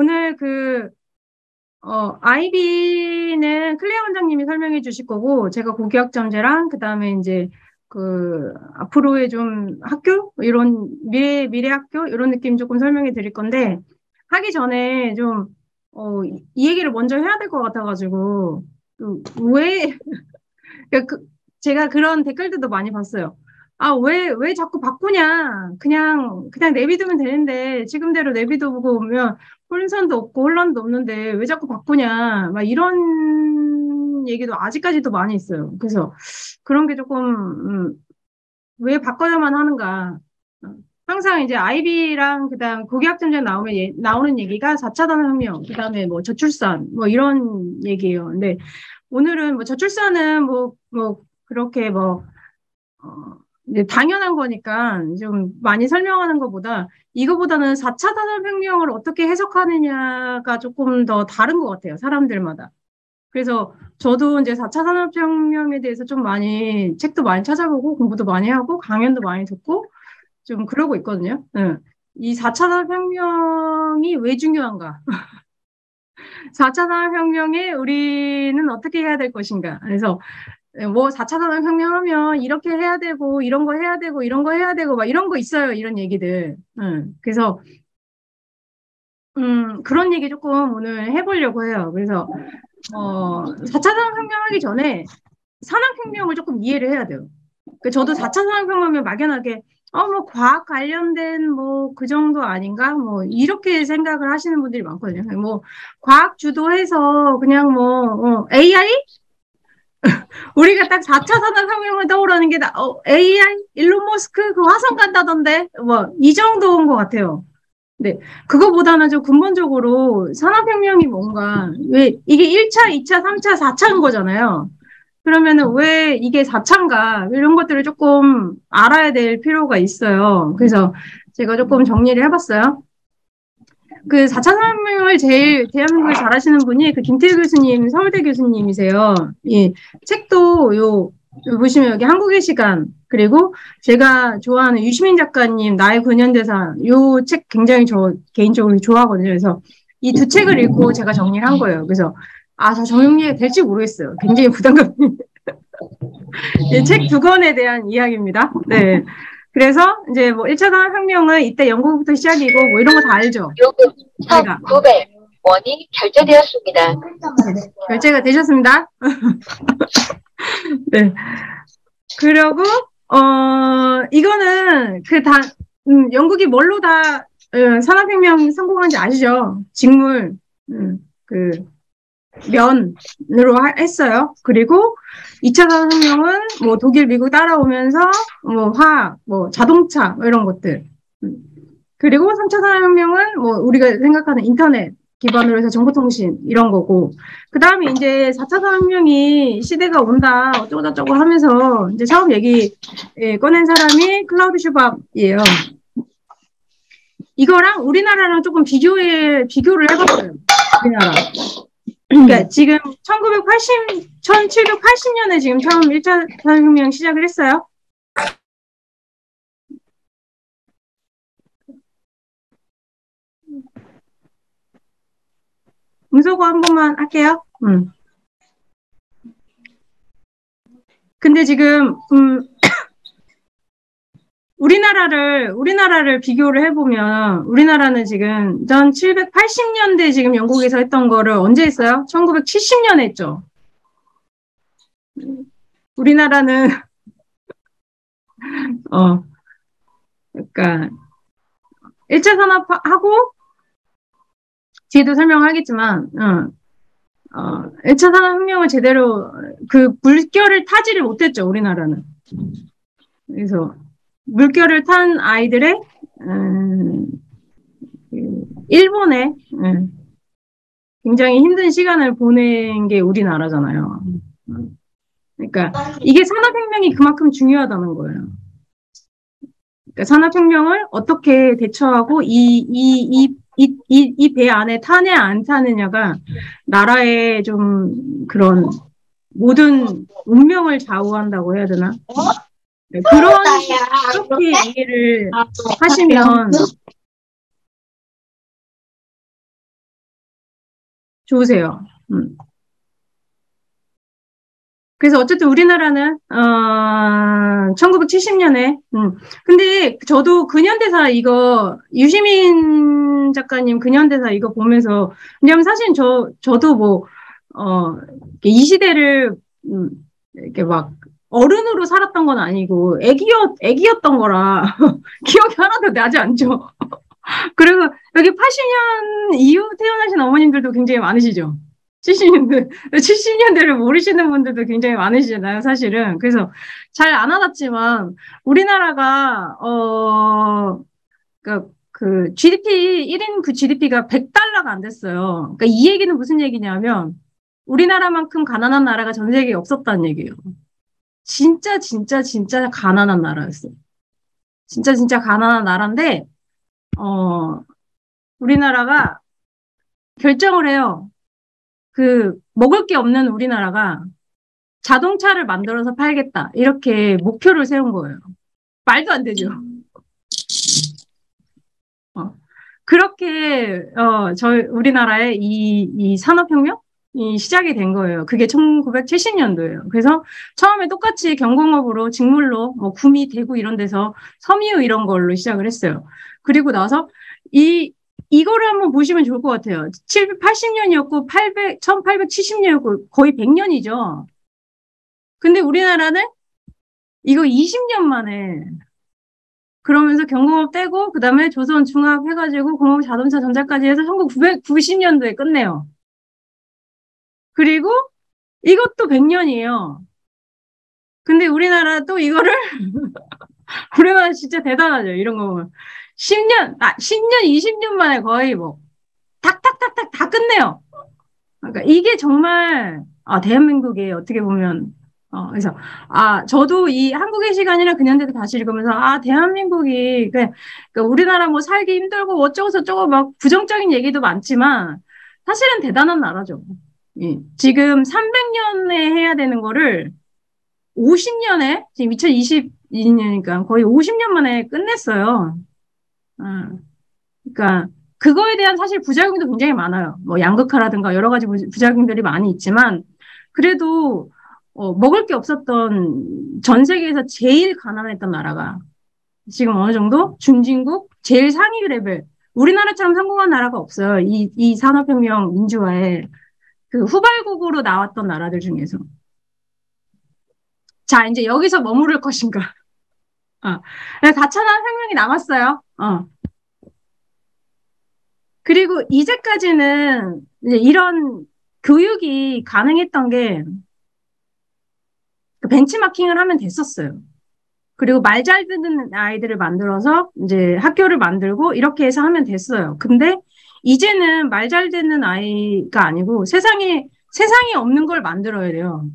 오늘 IB는 클레어 원장님이 설명해 주실 거고, 제가 고교학 전제랑, 그 다음에 이제, 앞으로의 좀 학교? 이런, 미래 학교? 이런 느낌 조금 설명해 드릴 건데, 하기 전에 좀, 이 얘기를 먼저 해야 될 것 같아가지고, 왜, 제가 그런 댓글들도 많이 봤어요. 아, 왜 자꾸 바꾸냐? 그냥 내비두면 되는데, 지금대로 내비두고 오면 혼선도 없고 혼란도 없는데, 왜 자꾸 바꾸냐? 막 이런 얘기도 아직까지도 많이 있어요. 그래서 그런 게 조금, 왜 바꿔야만 하는가? 항상 이제 아이비랑 그다음 고교학점제 나오면 나오는 얘기가 4차 산업혁명, 그다음에 뭐 저출산, 뭐 이런 얘기예요. 근데 오늘은 뭐 저출산은 그렇게 이제 당연한 거니까 좀 많이 설명하는 것보다 이거보다는 4차 산업혁명을 어떻게 해석하느냐가 조금 더 다른 것 같아요. 사람들마다. 그래서 저도 이제 4차 산업혁명에 대해서 좀 많이 책도 많이 찾아보고 공부도 많이 하고 강연도 많이 듣고 좀 그러고 있거든요. 응. 이 4차 산업혁명이 왜 중요한가? 4차 산업혁명에 우리는 어떻게 해야 될 것인가? 그래서 뭐 4차 산업혁명 하면 이렇게 해야 되고 이런 거 해야 되고 이런 거 해야 되고 막 이런 거 있어요. 이런 얘기들. 그래서 그런 얘기 조금 오늘 해보려고 해요. 그래서 4차 산업혁명 하기 전에 산업혁명을 조금 이해를 해야 돼요. 저도 4차 산업혁명하면 막연하게 뭐 과학 관련된 뭐 그 정도 아닌가? 뭐 이렇게 생각을 하시는 분들이 많거든요. 뭐 과학 주도해서 그냥 AI? 우리가 딱 4차 산업혁명을 떠오르는 게 AI? 일론 머스크 그 화성 간다던데? 뭐 이 정도인 것 같아요. 네. 그거보다는 좀 근본적으로 산업혁명이 뭔가, 왜, 이게 1차, 2차, 3차, 4차인 거잖아요. 그러면은 왜 이게 4차인가, 이런 것들을 조금 알아야 될 필요가 있어요. 그래서 제가 조금 정리를 해봤어요. 4차 산업혁명을 제일 대한민국에 잘하시는 분이 김태일 교수님, 서울대 교수님이세요. 이 책도 보시면 여기 한국의 시간, 그리고 제가 좋아하는 유시민 작가님, 나의 9년대사, 요 책 굉장히 저 개인적으로 좋아하거든요. 그래서 이 두 책을 읽고 제가 정리를 한 거예요. 그래서, 저 정리가 될지 모르겠어요. 굉장히 부담감이. 책 두 권에 대한 이야기입니다. 네. 그래서 이제 뭐 1차 산업혁명은 이때 영국부터 시작이고 뭐 이런 거 다 알죠? 요금 1,900원이 결제되었습니다. 네, 결제가 되셨습니다. 네. 그리고 이거는 영국이 뭘로 다 산업혁명 성공한지 아시죠? 직물, 면으로 했어요. 그리고 2차 산업혁명은 뭐 독일, 미국 따라오면서 뭐 화학, 뭐 자동차 뭐 이런 것들. 그리고 3차 산업혁명은 뭐 우리가 생각하는 인터넷 기반으로 해서 정보통신 이런 거고, 그 다음에 이제 4차 산업혁명이 시대가 온다 어쩌고저쩌고 하면서 이제 처음 얘기 꺼낸 사람이 클라우드 슈밥이에요. 이거랑 우리나라랑 조금 비교를 해봤어요. 우리나라. 그러니까 지금 1780년에 지금 처음 1차 산업혁명 시작을 했어요. 음소거 한 번만 할게요. 근데 지금 우리나라를 비교를 해보면 우리나라는 지금 1780년대 지금 영국에서 했던 거를 언제 했어요? 1970년에 했죠. 우리나라는 그러니까 1차 산업하고 뒤에도 설명하겠지만 1차 산업혁명을 제대로 물결을 타지를 못했죠. 우리나라는. 그래서 물결을 탄 아이들의 일본에 굉장히 힘든 시간을 보낸 게 우리나라잖아요. 그러니까 이게 산업혁명이 그만큼 중요하다는 거예요. 그러니까 산업혁명을 어떻게 대처하고 이 배 안에 타냐 안 타느냐가 나라의 좀 그런 모든 운명을 좌우한다고 해야 되나? 그렇게 이해를 하시면 좋으세요. 그래서 어쨌든 우리나라는 1970년에 근데 저도 근현대사 이거 유시민 작가님 근현대사 이거 보면서 왜냐면 사실 저도 뭐 이 시대를 이렇게 막 어른으로 살았던 건 아니고 애기였던 거라 기억이 하나도 나지 않죠. 그리고 여기 80년 이후 태어나신 어머님들도 굉장히 많으시죠. 70년대를 모르시는 분들도 굉장히 많으시잖아요, 사실은. 그래서 잘 안 와닿지만, 우리나라가, 그 GDP, 1인 그 GDP가 100달러가 안 됐어요. 그러니까 이 얘기는 무슨 얘기냐면, 우리나라만큼 가난한 나라가 전 세계에 없었다는 얘기예요. 진짜 가난한 나라였어요. 진짜 가난한 나라인데, 우리나라가 결정을 해요. 먹을 게 없는 우리나라가 자동차를 만들어서 팔겠다. 이렇게 목표를 세운 거예요. 말도 안 되죠. 그렇게, 우리나라의 이 산업혁명이 시작이 된 거예요. 그게 1970년도예요. 그래서 처음에 똑같이 경공업으로 직물로 뭐 구미, 대구 이런 데서 섬유 이런 걸로 시작을 했어요. 그리고 나서 이거를 한번 보시면 좋을 것 같아요. 80년이었고 1870년이었고 거의 100년이죠. 근데 우리나라는 이거 20년 만에 그러면서 경공업 떼고 그다음에 조선 중압 해가지고 공업 자동차 전자까지 해서 1990년도에 끝내요. 그리고 이것도 100년이에요. 근데 우리나라 또 이거를 우리나라 진짜 대단하죠. 이런 거 보면 10년, 20년 만에 거의 뭐 탁탁탁탁 다 끝내요. 그러니까 이게 정말 대한민국이 어떻게 보면 그래서 저도 이 한국의 시간이나 그년대도 다시 읽으면서 대한민국이 그러니까 우리나라 뭐 살기 힘들고 어쩌고 저쩌고 막 부정적인 얘기도 많지만 사실은 대단한 나라죠. 예. 지금 300년에 해야 되는 거를 50년에 지금 2022년이니까 거의 50년 만에 끝냈어요. 그러니까 그거에 대한 사실 부작용도 굉장히 많아요. 뭐 양극화라든가 여러 가지 부작용들이 많이 있지만 그래도 먹을 게 없었던 전 세계에서 제일 가난했던 나라가 지금 어느 정도 중진국 제일 상위 레벨 우리나라처럼 성공한 나라가 없어요. 이 산업혁명 민주화에 그 후발국으로 나왔던 나라들 중에서. 자, 이제 여기서 머무를 것인가? 4차 산업혁명이 남았어요. 그리고 이제까지는 이제 이런 교육이 가능했던 게 벤치마킹을 하면 됐었어요. 그리고 말 잘 듣는 아이들을 만들어서 이제 학교를 만들고 이렇게 해서 하면 됐어요. 근데 이제는 말 잘 듣는 아이가 아니고 세상에 없는 걸 만들어야 돼요.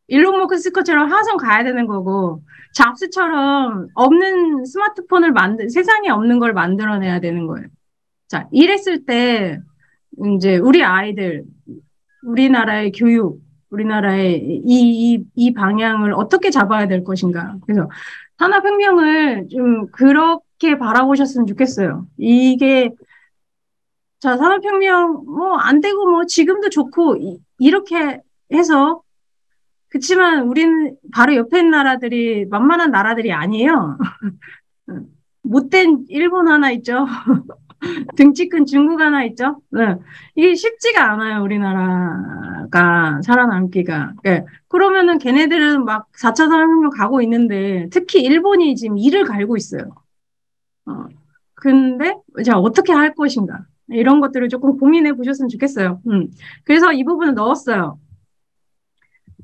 일론 머스크처럼 화성 가야 되는 거고 잡스처럼 없는 스마트폰을 세상에 없는 걸 만들어내야 되는 거예요. 자, 이랬을 때 이제 우리 아이들, 우리나라의 교육, 우리나라의 이 방향을 어떻게 잡아야 될 것인가. 그래서 산업혁명을 좀 그렇게 바라보셨으면 좋겠어요. 자, 산업혁명, 뭐, 안 되고, 뭐, 지금도 좋고, 이렇게 해서, 그치만 우리는 바로 옆에 있는 나라들이 만만한 나라들이 아니에요. 못된 일본 하나 있죠. 등치 큰 중국 하나 있죠? 네. 이게 쉽지가 않아요, 우리나라가 살아남기가. 네. 그러면은 걔네들은 막 4차 산업혁명 가고 있는데, 특히 일본이 지금 이를 갈고 있어요. 근데, 자, 어떻게 할 것인가. 이런 것들을 조금 고민해 보셨으면 좋겠어요. 그래서 이 부분을 넣었어요.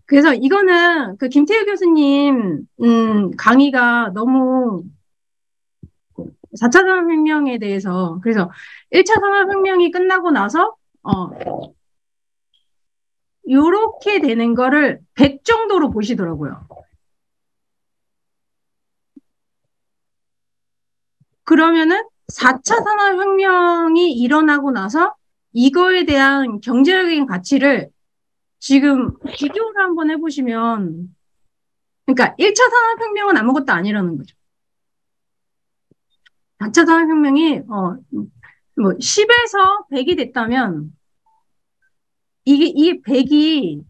그래서 이거는 그 김태우 교수님, 강의가 너무 4차 산업혁명에 대해서, 그래서 1차 산업혁명이 끝나고 나서, 요렇게 되는 거를 100 정도로 보시더라고요. 그러면은 4차 산업혁명이 일어나고 나서 이거에 대한 경제적인 가치를 지금 비교를 한번 해보시면, 그러니까 1차 산업혁명은 아무것도 아니라는 거죠. 4차 산업혁명이, 뭐 10에서 100이 됐다면 이게 100이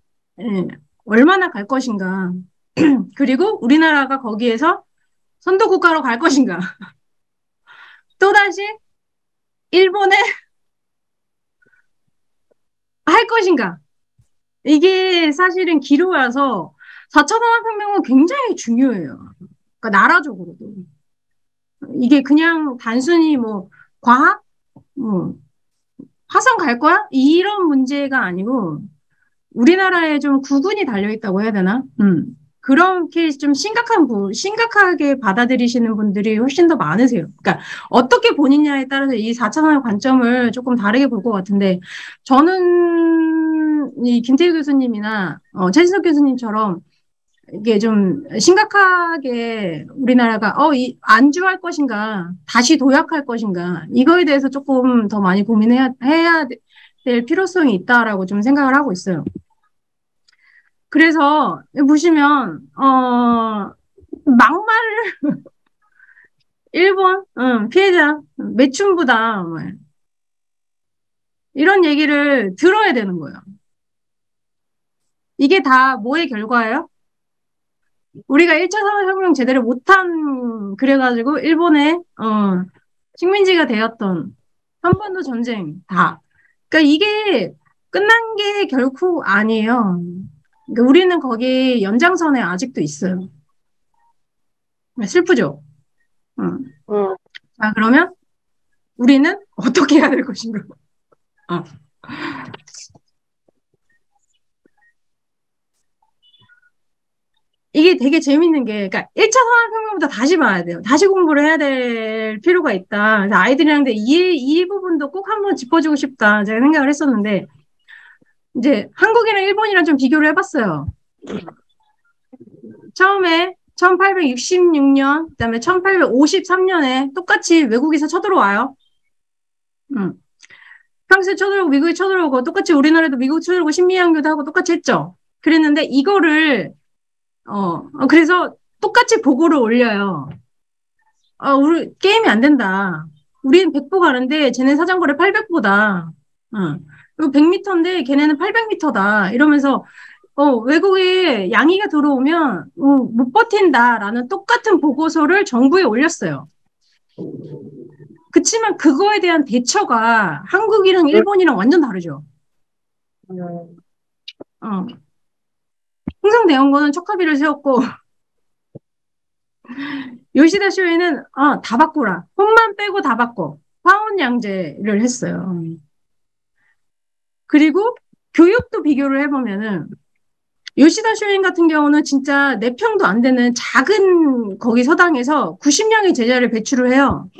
얼마나 갈 것인가. 그리고 우리나라가 거기에서 선도국가로 갈 것인가. 또다시 일본에 할 것인가. 이게 사실은 기로라서 4차 산업혁명은 굉장히 중요해요. 그러니까 나라적으로도. 이게 그냥 단순히 뭐 과학, 뭐 화성 갈 거야? 이런 문제가 아니고 우리나라에 좀 구군이 달려 있다고 해야 되나? 그렇게 좀 심각하게 받아들이시는 분들이 훨씬 더 많으세요. 그러니까 어떻게 본인냐에 따라서 이 4차 산업 관점을 조금 다르게 볼 것 같은데 저는 이 김태희 교수님이나 최진석 교수님처럼 이게 좀 심각하게 우리나라가 안주할 것인가, 다시 도약할 것인가, 이거에 대해서 조금 더 많이 해야 될 필요성이 있다라고 좀 생각을 하고 있어요. 그래서 보시면 막말을 일본 피해자 매춘부다 뭐 이런 얘기를 들어야 되는 거예요. 이게 다 뭐의 결과예요? 우리가 1차 산업혁명 제대로 못한, 그래가지고, 일본의, 식민지가 되었던, 한반도 전쟁, 다. 그러니까 이게 끝난 게 결코 아니에요. 그러니까 우리는 거기 연장선에 아직도 있어요. 슬프죠? 자, 그러면 우리는 어떻게 해야 될 것인가? 어. 이게 되게 재밌는 게, 그러니까 1차 산업혁명부터 다시 봐야 돼요. 다시 공부를 해야 될 필요가 있다. 그래서 아이들이랑 이 부분도 꼭 한번 짚어주고 싶다. 제가 생각을 했었는데, 이제 한국이랑 일본이랑 좀 비교를 해봤어요. 처음에 1866년, 그다음에 1853년에 똑같이 외국에서 쳐들어와요. 프랑스 쳐들어오고 미국이 쳐들어오고 똑같이 우리나라도 미국 쳐들어오고 신미양교도 하고 똑같이 했죠. 그랬는데 이거를 그래서 똑같이 보고를 올려요. 우리 게임이 안 된다. 우리는 100보 가는데 쟤네 사정거리 800보다. 그리고 100m인데 걔네는 800m다. 이러면서 외국에 양이가 들어오면 못 버틴다라는 똑같은 보고서를 정부에 올렸어요. 그치만 그거에 대한 대처가 한국이랑 일본이랑 완전 다르죠. 흥성대원군은 척하비를 세웠고 요시다 쇼이는 다 바꾸라. 혼만 빼고 다 바꿔. 화원양제를 했어요. 그리고 교육도 비교를 해보면은 요시다 쇼인 같은 경우는 진짜 4평도 안 되는 작은 거기 서당에서 90명의 제자를 배출을 해요.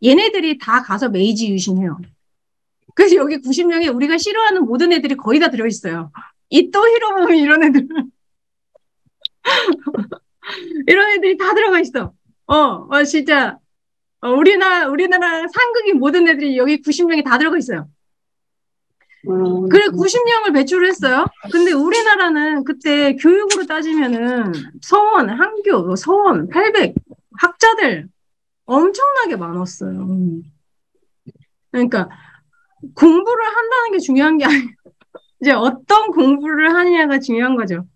얘네들이 다 가서 메이지 유신해요. 그래서 여기 90명에 우리가 싫어하는 모든 애들이 거의 다 들어있어요. 이또 히로부미 이런 애들. 이런 애들이 다 들어가 있어. 진짜. 우리나라 상극인 모든 애들이 여기 90명이 다 들어가 있어요. 그래, 90명을 배출을 했어요. 근데 우리나라는 그때 교육으로 따지면은 서원, 한교, 서원, 800, 학자들 엄청나게 많았어요. 그러니까 공부를 한다는 게 중요한 게 아니에요. 이제 어떤 공부를 하느냐가 중요한 거죠.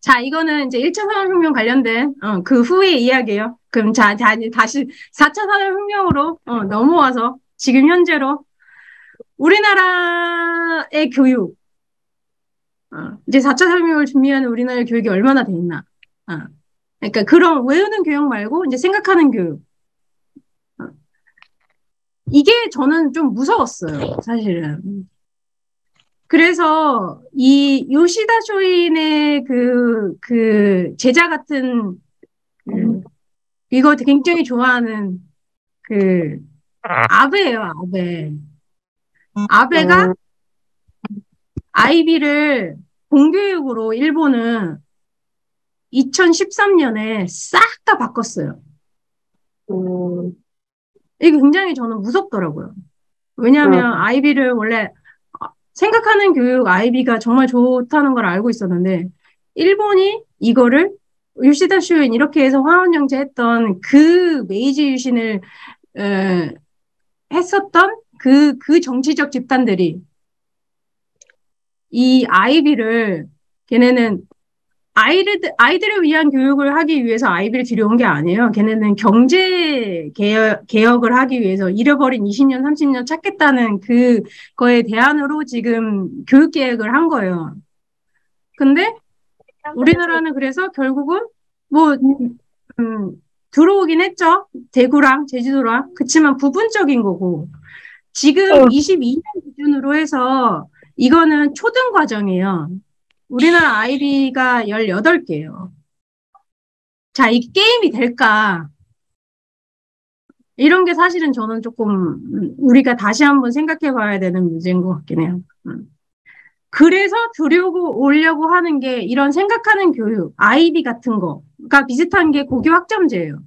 자, 이거는 이제 1차 산업혁명 관련된 그 후의 이야기예요. 그럼 다시 4차 산업혁명으로 넘어와서 지금 현재로 우리나라의 교육, 이제 4차 산업혁명을 준비하는 우리나라의 교육이 얼마나 돼 있나. 그러니까 그런 외우는 교육 말고 이제 생각하는 교육. 이게 저는 좀 무서웠어요, 사실은. 그래서 이 요시다 쇼인의 그 제자 같은 이거 굉장히 좋아하는 그 아베예요, 아베. 아베가 아이비를 공교육으로 일본은 2013년에 싹 다 바꿨어요. 이게 굉장히 저는 무섭더라고요. 왜냐하면 아이비를 원래 생각하는 교육 아이비가 정말 좋다는 걸 알고 있었는데 일본이 이거를 요시다 쇼인 이렇게 해서 화원영제 했던 그 메이지 유신을 했었던 그 정치적 집단들이 이 아이비를 걔네는 아이들을 위한 교육을 하기 위해서 아이비를 들여온 게 아니에요. 걔네는 경제 개혁을 하기 위해서 잃어버린 20년, 30년 찾겠다는 그거에 대안으로 지금 교육 계획을 한 거예요. 근데 우리나라는 그래서 결국은 뭐 들어오긴 했죠. 대구랑 제주도랑. 그치만 부분적인 거고 지금 22년 기준으로 해서 이거는 초등 과정이에요. 우리나라 아이비가 18개예요. 자, 이게 게임이 될까? 이런 게 사실은 저는 조금 우리가 다시 한번 생각해 봐야 되는 문제인 것 같긴 해요. 그래서 들여오고 오려고 하는 게 이런 생각하는 교육, 아이비 같은 거가 비슷한 게 고교 학점제예요.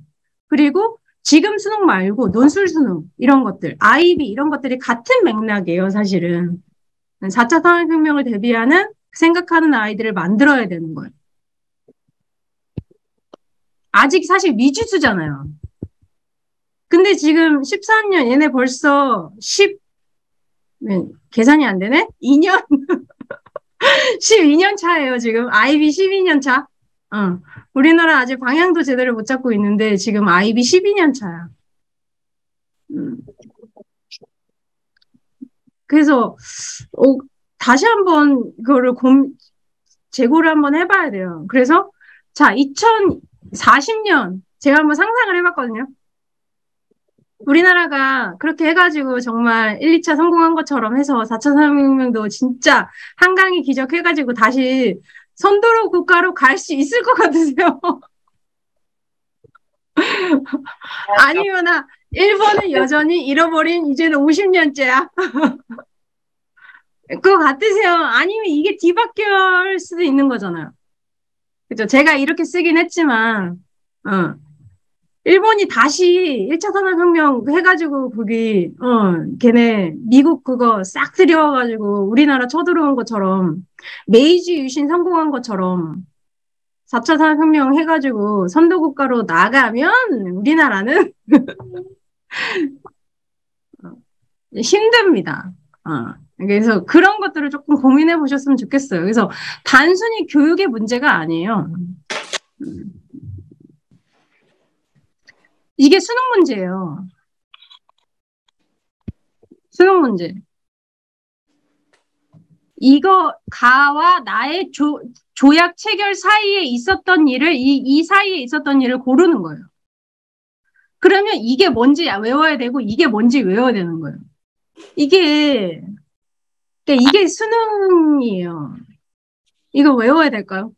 그리고 지금 수능 말고 논술 수능 이런 것들, 아이비 이런 것들이 같은 맥락이에요, 사실은. 4차 산업혁명을 대비하는 생각하는 아이들을 만들어야 되는 거예요. 아직 사실 미지수잖아요. 근데 지금 13년, 얘네 벌써 계산이 안 되네? 2년? 12년 차예요, 지금. 아이비 12년 차. 우리나라 아직 방향도 제대로 못 잡고 있는데, 지금 아이비 12년 차야. 그래서, 다시 한번 그거를 재고를 한번 해봐야 돼요. 그래서, 자, 2040년, 제가 한번 상상을 해봤거든요. 우리나라가 그렇게 해가지고 정말 1, 2차 성공한 것처럼 해서 4차 산업혁명도 진짜 한강이 기적해가지고 다시 선도로 국가로 갈 수 있을 것 같으세요? 아니면 일본은 여전히 잃어버린 이제는 50년째야. 그거 같으세요? 아니면 이게 뒤바뀔 수도 있는 거잖아요. 그죠? 제가 이렇게 쓰긴 했지만, 일본이 다시 1차 산업혁명 해가지고, 거기, 걔네, 미국 그거 싹 들여와가지고, 우리나라 쳐들어온 것처럼, 메이지 유신 성공한 것처럼, 4차 산업혁명 해가지고, 선도국가로 나가면, 우리나라는 힘듭니다. 그래서 그런 것들을 조금 고민해 보셨으면 좋겠어요. 그래서 단순히 교육의 문제가 아니에요. 이게 수능 문제예요. 수능 문제. 이거 가와 나의 조약 체결 사이에 있었던 일을 이 사이에 있었던 일을 고르는 거예요. 그러면 이게 뭔지 외워야 되고 이게 뭔지 외워야 되는 거예요. 이게 수능이에요. 이거 외워야 될까요?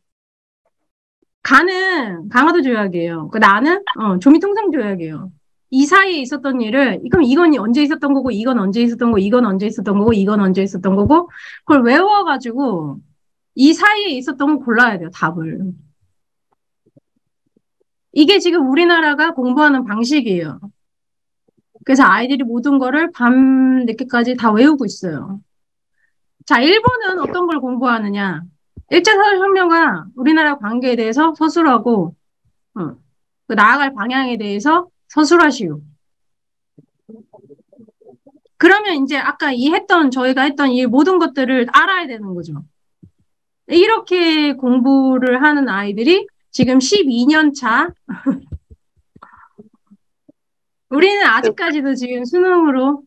가는 강화도 조약이에요. 나는 조미통상 조약이에요. 이 사이에 있었던 일을 그럼 이건 언제 있었던 거고 이건 언제 있었던 거고 이건 언제 있었던 거고 이건 언제 있었던 거고 그걸 외워가지고 이 사이에 있었던 거 골라야 돼요. 답을. 이게 지금 우리나라가 공부하는 방식이에요. 그래서 아이들이 모든 거를 밤 늦게까지 다 외우고 있어요. 자, 일본은 어떤 걸 공부하느냐? 1차 산업혁명과 우리나라 관계에 대해서 서술하고 나아갈 방향에 대해서 서술하시오. 그러면 이제 아까 저희가 했던 이 모든 것들을 알아야 되는 거죠. 이렇게 공부를 하는 아이들이 지금 12년 차. 우리는 아직까지도 지금 수능으로,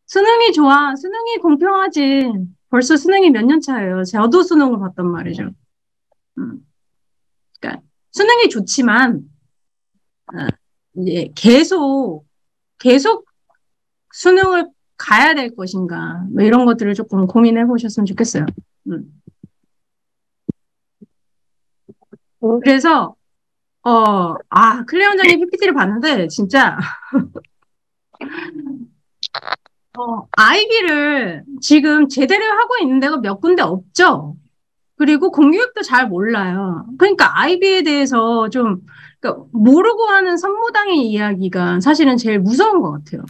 수능이 좋아. 수능이 공평하지. 벌써 수능이 몇 년 차예요. 저도 수능을 봤단 말이죠. 그러니까 수능이 좋지만, 이제 계속 수능을 가야 될 것인가. 뭐 이런 것들을 조금 고민해 보셨으면 좋겠어요. 그래서, 클레어 원장님 PPT를 봤는데, 진짜, 아이비를 지금 제대로 하고 있는 데가 몇 군데 없죠? 그리고 공교육도 잘 몰라요. 그러니까 아이비에 대해서 그러니까 모르고 하는 선무당의 이야기가 사실은 제일 무서운 것 같아요.